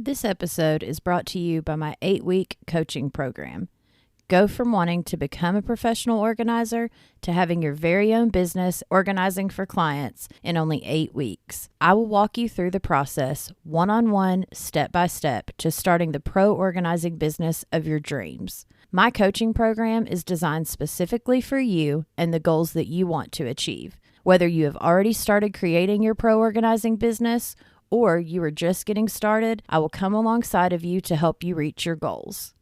This episode is brought to you by my 8-week coaching program. Go from wanting to become a professional organizer to having your very own business organizing for clients in only 8 weeks. I will walk you through the process one-on-one, step-by-step to starting the pro organizing business of your dreams. My coaching program is designed specifically for you and the goals that you want to achieve. Whether you have already started creating your pro organizing business or you are just getting started, I will come alongside of you to help you reach your goals.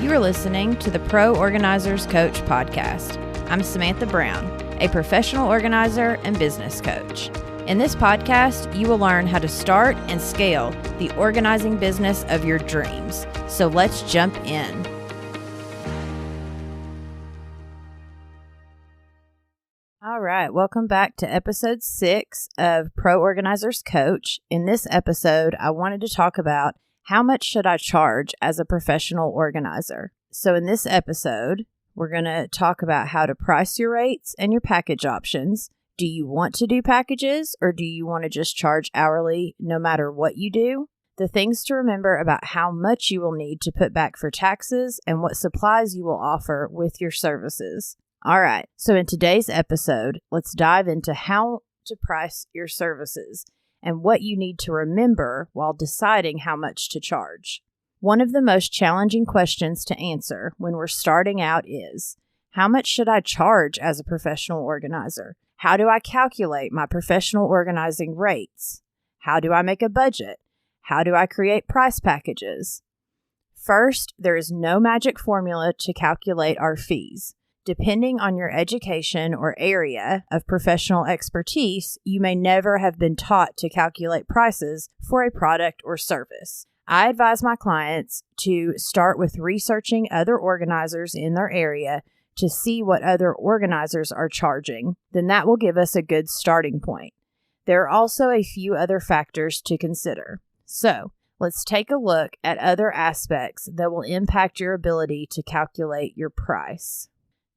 You are listening to the Pro Organizers Coach podcast. I'm Samantha Brown, a professional organizer and business coach. In this podcast, you will learn how to start and scale the organizing business of your dreams. So let's jump in. All right, welcome back to episode 6 of Pro Organizers Coach. In this episode, I wanted to talk about how much should I charge as a professional organizer. So in this episode, we're going to talk about how to price your rates and your package options. Do you want to do packages or do you want to just charge hourly no matter what you do? The things to remember about how much you will need to put back for taxes and what supplies you will offer with your services. All right, so in today's episode, let's dive into how to price your services and what you need to remember while deciding how much to charge. One of the most challenging questions to answer when we're starting out is, how much should I charge as a professional organizer? How do I calculate my professional organizing rates? How do I make a budget? How do I create price packages? First, there is no magic formula to calculate our fees. Depending on your education or area of professional expertise, you may never have been taught to calculate prices for a product or service. I advise my clients to start with researching other organizers in their area to see what other organizers are charging. Then that will give us a good starting point. There are also a few other factors to consider. So, let's take a look at other aspects that will impact your ability to calculate your price.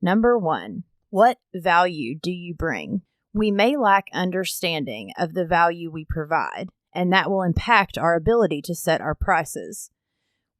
Number 1, what value do you bring? We may lack understanding of the value we provide, and that will impact our ability to set our prices.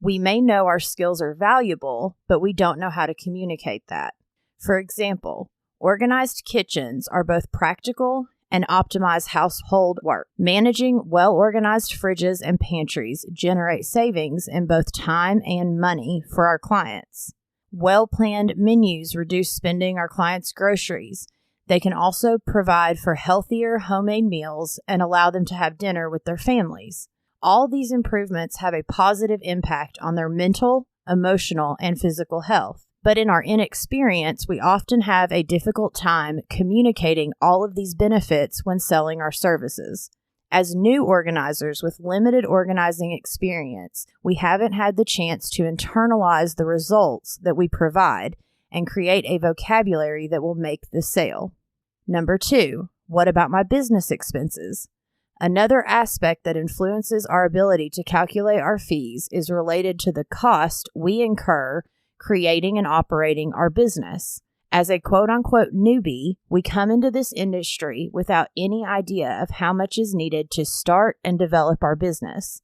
We may know our skills are valuable, but we don't know how to communicate that. For example, organized kitchens are both practical and optimize household work. Managing well-organized fridges and pantries generate savings in both time and money for our clients. Well-planned menus reduce spending our clients' groceries. They can also provide for healthier homemade meals and allow them to have dinner with their families. All these improvements have a positive impact on their mental, emotional, and physical health. But in our inexperience, we often have a difficult time communicating all of these benefits when selling our services. As new organizers with limited organizing experience, we haven't had the chance to internalize the results that we provide and create a vocabulary that will make the sale. Number 2, what about my business expenses? Another aspect that influences our ability to calculate our fees is related to the cost we incur creating and operating our business. As a quote-unquote newbie, we come into this industry without any idea of how much is needed to start and develop our business.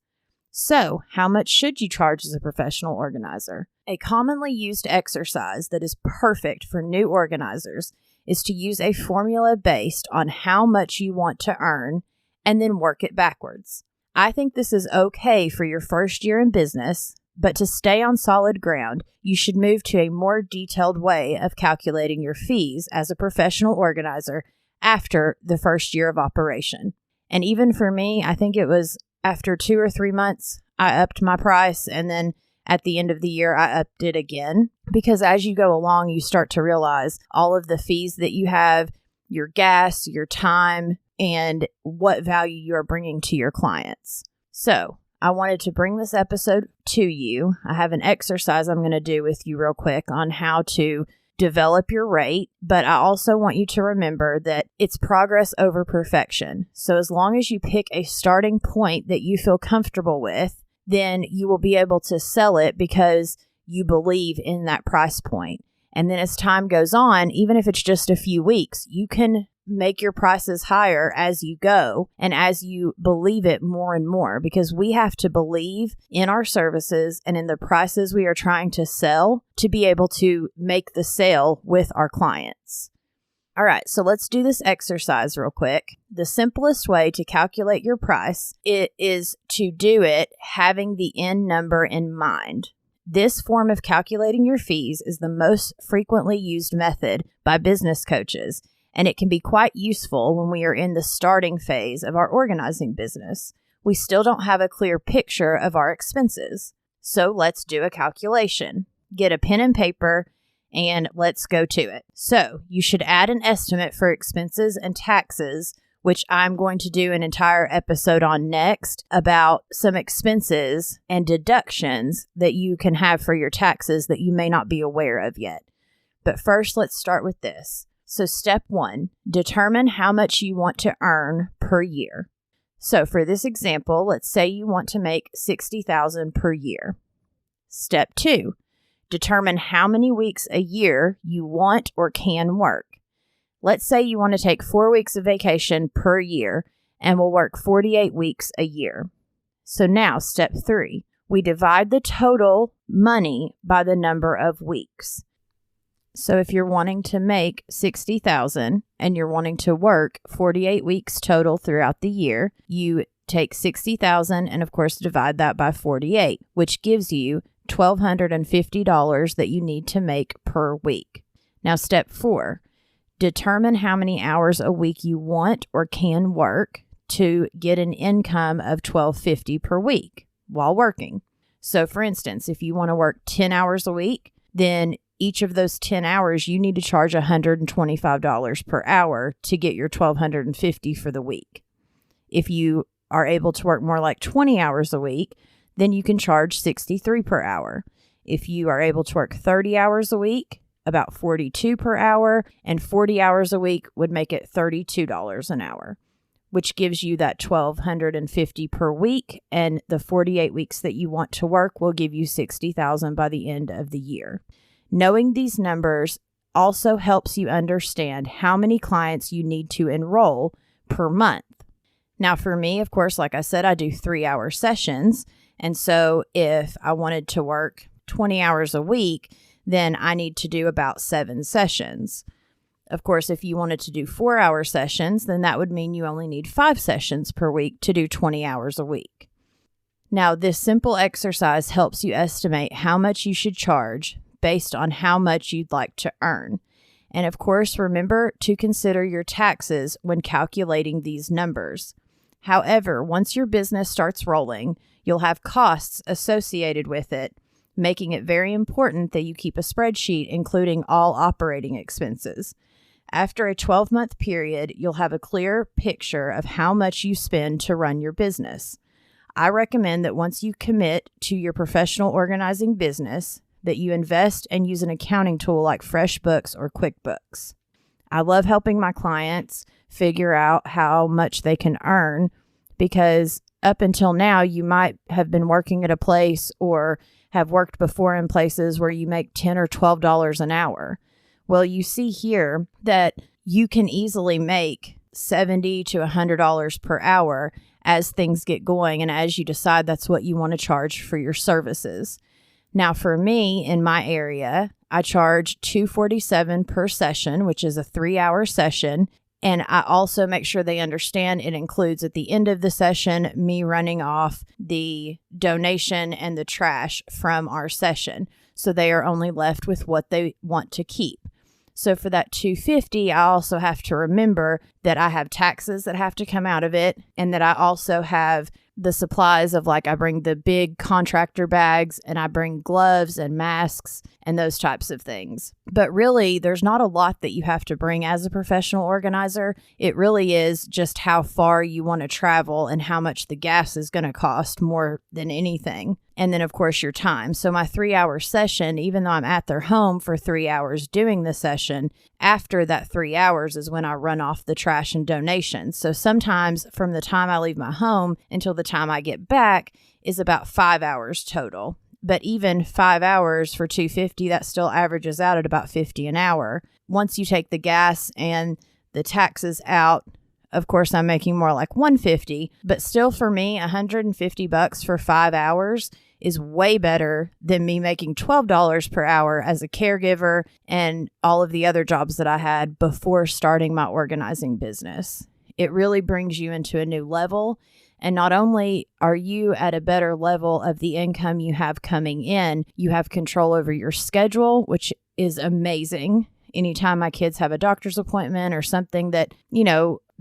So, how much should you charge as a professional organizer? A commonly used exercise that is perfect for new organizers is to use a formula based on how much you want to earn and then work it backwards. I think this is okay for your first year in business, but to stay on solid ground, you should move to a more detailed way of calculating your fees as a professional organizer after the first year of operation. And even for me, I think it was after 2 or 3 months, I upped my price, and then at the end of the year, I upped it again. Because as you go along, you start to realize all of the fees that you have, your gas, your time, and what value you are bringing to your clients. So, I wanted to bring this episode to you. I have an exercise I'm going to do with you real quick on how to develop your rate, but I also want you to remember that it's progress over perfection. So as long as you pick a starting point that you feel comfortable with, then you will be able to sell it because you believe in that price point. And then as time goes on, even if it's just a few weeks, you can make your prices higher as you go and as you believe it more and more, because we have to believe in our services and in the prices we are trying to sell to be able to make the sale with our clients. All right, so let's do this exercise real quick. The simplest way to calculate your price is to do it having the end number in mind. This form of calculating your fees is the most frequently used method by business coaches, and it can be quite useful when we are in the starting phase of our organizing business. We still don't have a clear picture of our expenses. So let's do a calculation. Get a pen and paper and let's go to it. So you should add an estimate for expenses and taxes, which I'm going to do an entire episode on next about some expenses and deductions that you can have for your taxes that you may not be aware of yet. But first, let's start with this. So step 1, determine how much you want to earn per year. So for this example, let's say you want to make $60,000 per year. Step 2, determine how many weeks a year you want or can work. Let's say you want to take 4 weeks of vacation per year and will work 48 weeks a year. So now step 3, we divide the total money by the number of weeks. So if you're wanting to make $60,000 and you're wanting to work 48 weeks total throughout the year, you take $60,000 and of course divide that by 48, which gives you $1,250 that you need to make per week. Now step 4, determine how many hours a week you want or can work to get an income of $1,250 per week while working. So for instance, if you want to work 10 hours a week, then each of those 10 hours, you need to charge $125 per hour to get your $1,250 for the week. If you are able to work more like 20 hours a week, then you can charge $63 per hour. If you are able to work 30 hours a week, about $42 per hour, and 40 hours a week would make it $32 an hour, which gives you that $1,250 per week, and the 48 weeks that you want to work will give you $60,000 by the end of the year. Knowing these numbers also helps you understand how many clients you need to enroll per month. Now, for me, of course, like I said, I do 3-hour sessions. And so if I wanted to work 20 hours a week, then I need to do about 7 sessions. Of course, if you wanted to do 4-hour sessions, then that would mean you only need 5 sessions per week to do 20 hours a week. Now, this simple exercise helps you estimate how much you should charge based on how much you'd like to earn. And of course, remember to consider your taxes when calculating these numbers. However, once your business starts rolling, you'll have costs associated with it, making it very important that you keep a spreadsheet including all operating expenses. After a 12-month period, you'll have a clear picture of how much you spend to run your business. I recommend that once you commit to your professional organizing business, that you invest and use an accounting tool like FreshBooks or QuickBooks. I love helping my clients figure out how much they can earn, because up until now, you might have been working at a place or have worked before in places where you make $10 or $12 an hour. Well, you see here that you can easily make $70 to $100 per hour as things get going and as you decide that's what you want to charge for your services. Now, for me, in my area, I charge $247 per session, which is a 3-hour session. And I also make sure they understand it includes at the end of the session, me running off the donation and the trash from our session. So they are only left with what they want to keep. So for that $250, I also have to remember that I have taxes that have to come out of it, and that I also have the supplies of, like, I bring the big contractor bags and I bring gloves and masks and those types of things. But really, there's not a lot that you have to bring as a professional organizer. It really is just how far you want to travel and how much the gas is going to cost more than anything. And then, of course, your time. So my 3-hour session, even though I'm at their home for 3 hours doing the session, after that 3 hours is when I run off the trash and donations. So sometimes from the time I leave my home until the time I get back is about 5 hours total. But even 5 hours for $250, that still averages out at about $50 an hour. Once you take the gas and the taxes out, of course, I'm making more like $150, but still for me, $150 for 5 hours is way better than me making $12 per hour as a caregiver and all of the other jobs that I had before starting my organizing business. It really brings you into a new level. And not only are you at a better level of the income you have coming in, you have control over your schedule, which is amazing. Anytime my kids have a doctor's appointment or something that,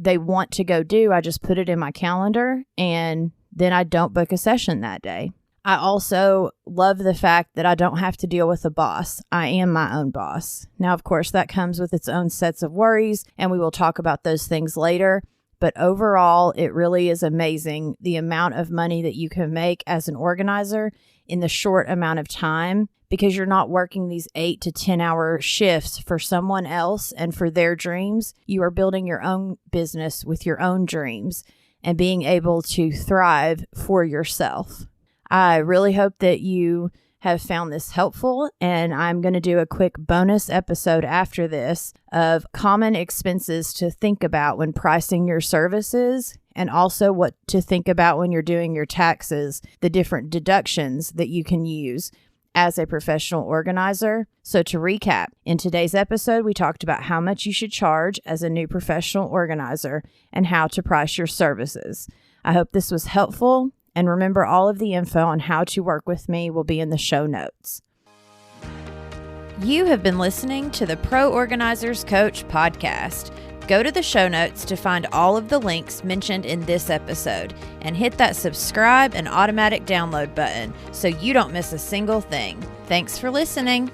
they want to go do, I just put it in my calendar and then I don't book a session that day. I also love the fact that I don't have to deal with a boss. I am my own boss. Now, of course, that comes with its own sets of worries, and we will talk about those things later. But overall, it really is amazing the amount of money that you can make as an organizer in the short amount of time, because you're not working these 8 to 10 hour shifts for someone else and for their dreams. You are building your own business with your own dreams and being able to thrive for yourself. I really hope that you have found this helpful, and I'm going to do a quick bonus episode after this of common expenses to think about when pricing your services, and also what to think about when you're doing your taxes, the different deductions that you can use as a professional organizer. So to recap, in today's episode, we talked about how much you should charge as a new professional organizer and how to price your services. I hope this was helpful. And remember, all of the info on how to work with me will be in the show notes. You have been listening to the Pro Organizers Coach podcast. Go to the show notes to find all of the links mentioned in this episode and hit that subscribe and automatic download button so you don't miss a single thing. Thanks for listening.